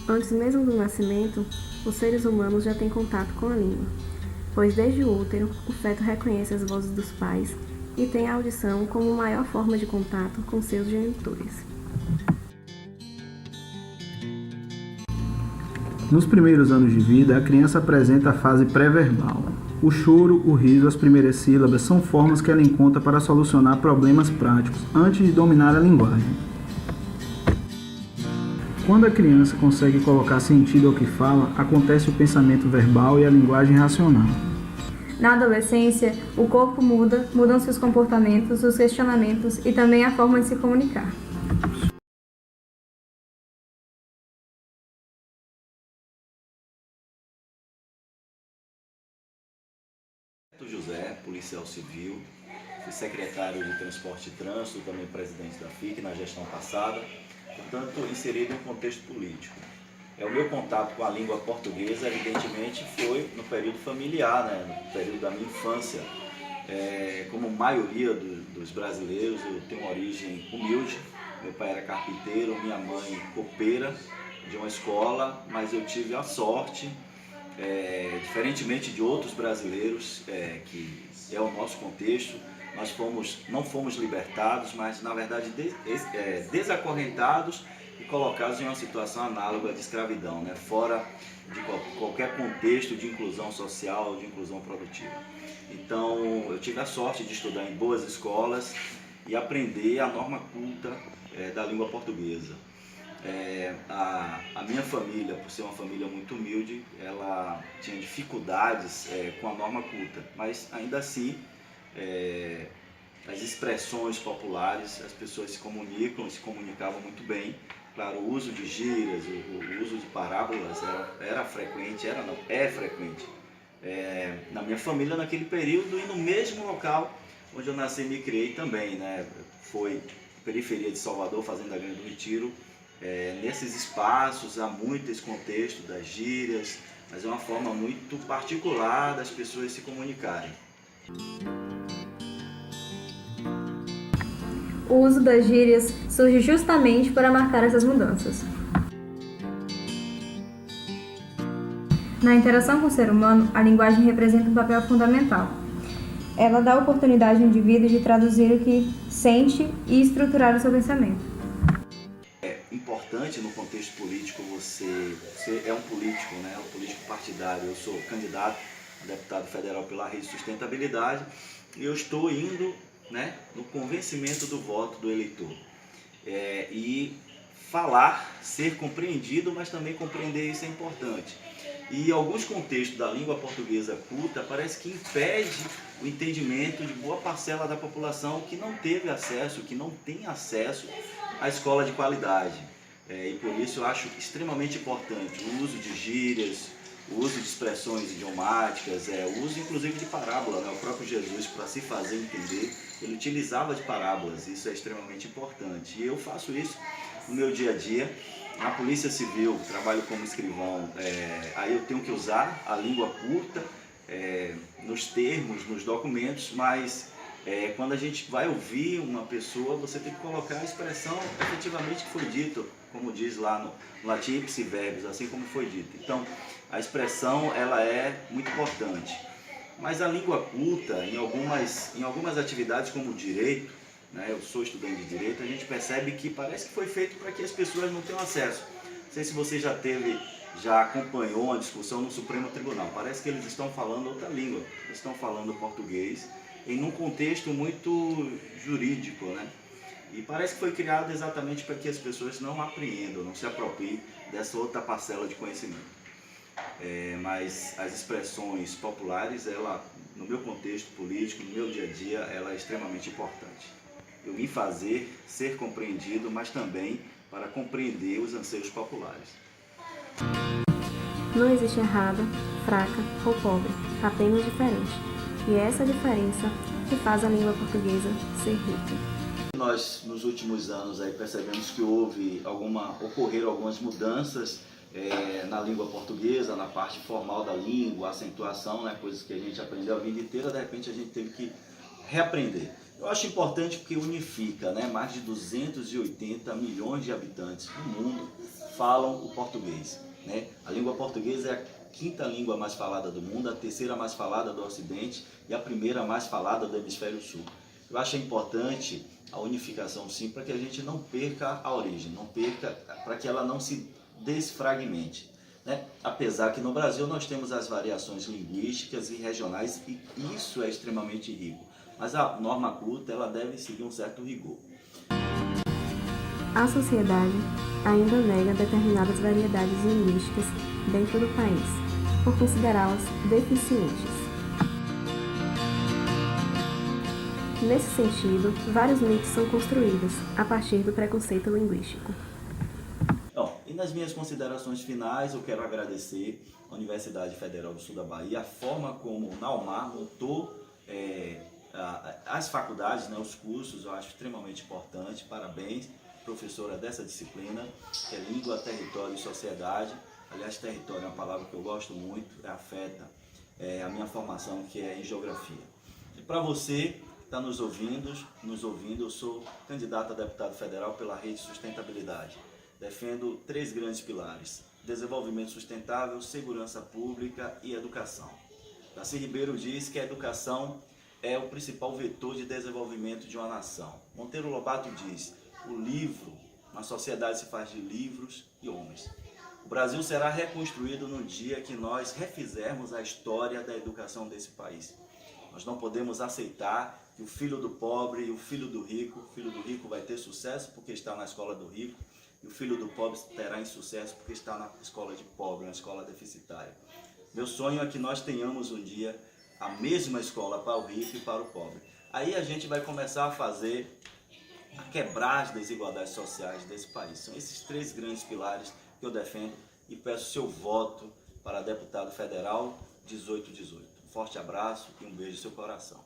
Antes mesmo do nascimento, os seres humanos já têm contato com a língua, pois desde o útero, o feto reconhece as vozes dos pais e tem a audição como maior forma de contato com seus genitores. Nos primeiros anos de vida, a criança apresenta a fase pré-verbal. O choro, o riso, as primeiras sílabas são formas que ela encontra para solucionar problemas práticos antes de dominar a linguagem. Quando a criança consegue colocar sentido ao que fala, acontece o pensamento verbal e a linguagem racional. Na adolescência, o corpo muda, mudam-se os comportamentos, os questionamentos e também a forma de se comunicar. José, policial civil, fui secretário de Transporte e Trânsito, também presidente da FIC na gestão passada, portanto inserido em contexto político. O meu contato com a língua portuguesa, evidentemente, foi no período familiar, no período da minha infância. Como maioria dos brasileiros, eu tenho uma origem humilde, meu pai era carpinteiro, minha mãe copeira de uma escola, mas eu tive a sorte, diferentemente de outros brasileiros, que é o nosso contexto, nós não fomos libertados, mas na verdade desacorrentados e colocados em uma situação análoga de escravidão, fora de qualquer contexto de inclusão social, de inclusão produtiva. Então eu tive a sorte de estudar em boas escolas e aprender a norma culta da língua portuguesa. A minha família, por ser uma família muito humilde, ela tinha dificuldades com a norma culta, mas ainda assim as expressões populares, as pessoas se comunicavam muito bem. Claro, o uso de gírias, o uso de parábolas é frequente na minha família naquele período e no mesmo local onde eu nasci e me criei também, Foi periferia de Salvador, Fazenda Grande do Retiro. Nesses espaços há muito esse contexto das gírias, mas é uma forma muito particular das pessoas se comunicarem. O uso das gírias surge justamente para marcar essas mudanças. Na interação com o ser humano, a linguagem representa um papel fundamental. Ela dá oportunidade ao indivíduo de traduzir o que sente e estruturar o seu pensamento. É importante no contexto político, você é um político, um político partidário. Eu sou candidato a deputado federal pela Rede Sustentabilidade e eu estou indo no convencimento do voto do eleitor. E falar, ser compreendido, mas também compreender, isso é importante. E alguns contextos da língua portuguesa culta parece que impede o entendimento de boa parcela da população que não teve acesso, que não tem acesso à escola de qualidade. E por isso eu acho extremamente importante o uso de gírias, o uso de expressões idiomáticas, o uso inclusive de parábola. O próprio Jesus, para se fazer entender, ele utilizava de parábolas, isso é extremamente importante. E eu faço isso no meu dia a dia. Na Polícia Civil, trabalho como escrivão, aí eu tenho que usar a língua curta nos termos, nos documentos, mas quando a gente vai ouvir uma pessoa, você tem que colocar a expressão efetivamente que foi dito, como diz lá no latim, ipsi verbis, assim como foi dito. Então, a expressão ela é muito importante. Mas a língua culta, em algumas atividades como o direito, eu sou estudante de direito, a gente percebe que parece que foi feito para que as pessoas não tenham acesso. Não sei se você já acompanhou uma discussão no Supremo Tribunal. Parece que eles estão falando outra língua, eles estão falando português em um contexto muito jurídico, E parece que foi criado exatamente para que as pessoas não apreendam, não se apropriem dessa outra parcela de conhecimento. Mas as expressões populares, no meu contexto político, no meu dia a dia, ela é extremamente importante. Eu vim fazer, ser compreendido, mas também para compreender os anseios populares. Não existe errado, fraca ou pobre, apenas diferente. E é essa diferença que faz a língua portuguesa ser rica. Nós, nos últimos anos, percebemos que ocorreram algumas mudanças na língua portuguesa, na parte formal da língua, acentuação, coisas que a gente aprendeu a vida inteira, de repente a gente teve que reaprender. Eu acho importante porque unifica, né? Mais de 280 milhões de habitantes no mundo falam o português, né? A língua portuguesa é a quinta língua mais falada do mundo, a terceira mais falada do Ocidente e a primeira mais falada do Hemisfério Sul. Eu acho importante a unificação, sim, para que a gente não perca a origem, não perca, para que ela não se desfragmente, né? Apesar que no Brasil nós temos as variações linguísticas e regionais e isso é extremamente rico. Mas a norma culta ela deve seguir um certo rigor. A sociedade ainda nega determinadas variedades linguísticas dentro do país, por considerá-las deficientes. Nesse sentido, vários mitos são construídos a partir do preconceito linguístico. Bom, e nas minhas considerações finais, eu quero agradecer à Universidade Federal do Sul da Bahia a forma como o Naumar montou as faculdades, né, os cursos, eu acho extremamente importante. Parabéns, professora dessa disciplina, que é Língua, Território e Sociedade. Aliás, território é uma palavra que eu gosto muito, afeta a minha formação, que é em Geografia. E para você que está nos ouvindo, eu sou candidato a deputado federal pela Rede Sustentabilidade. Defendo 3 grandes pilares: desenvolvimento sustentável, segurança pública e educação. Darcy Ribeiro diz que a educação é o principal vetor de desenvolvimento de uma nação. Monteiro Lobato diz: o livro, uma sociedade se faz de livros e homens. O Brasil será reconstruído no dia que nós refizermos a história da educação desse país. Nós não podemos aceitar que o filho do pobre e o filho do rico vai ter sucesso porque está na escola do rico, e o filho do pobre terá insucesso porque está na escola de pobre, na escola deficitária. Meu sonho é que nós tenhamos um dia a mesma escola para o rico e para o pobre. Aí a gente vai começar a quebrar as desigualdades sociais desse país. São esses 3 grandes pilares que eu defendo e peço seu voto para deputado federal 1818. Um forte abraço e um beijo no seu coração.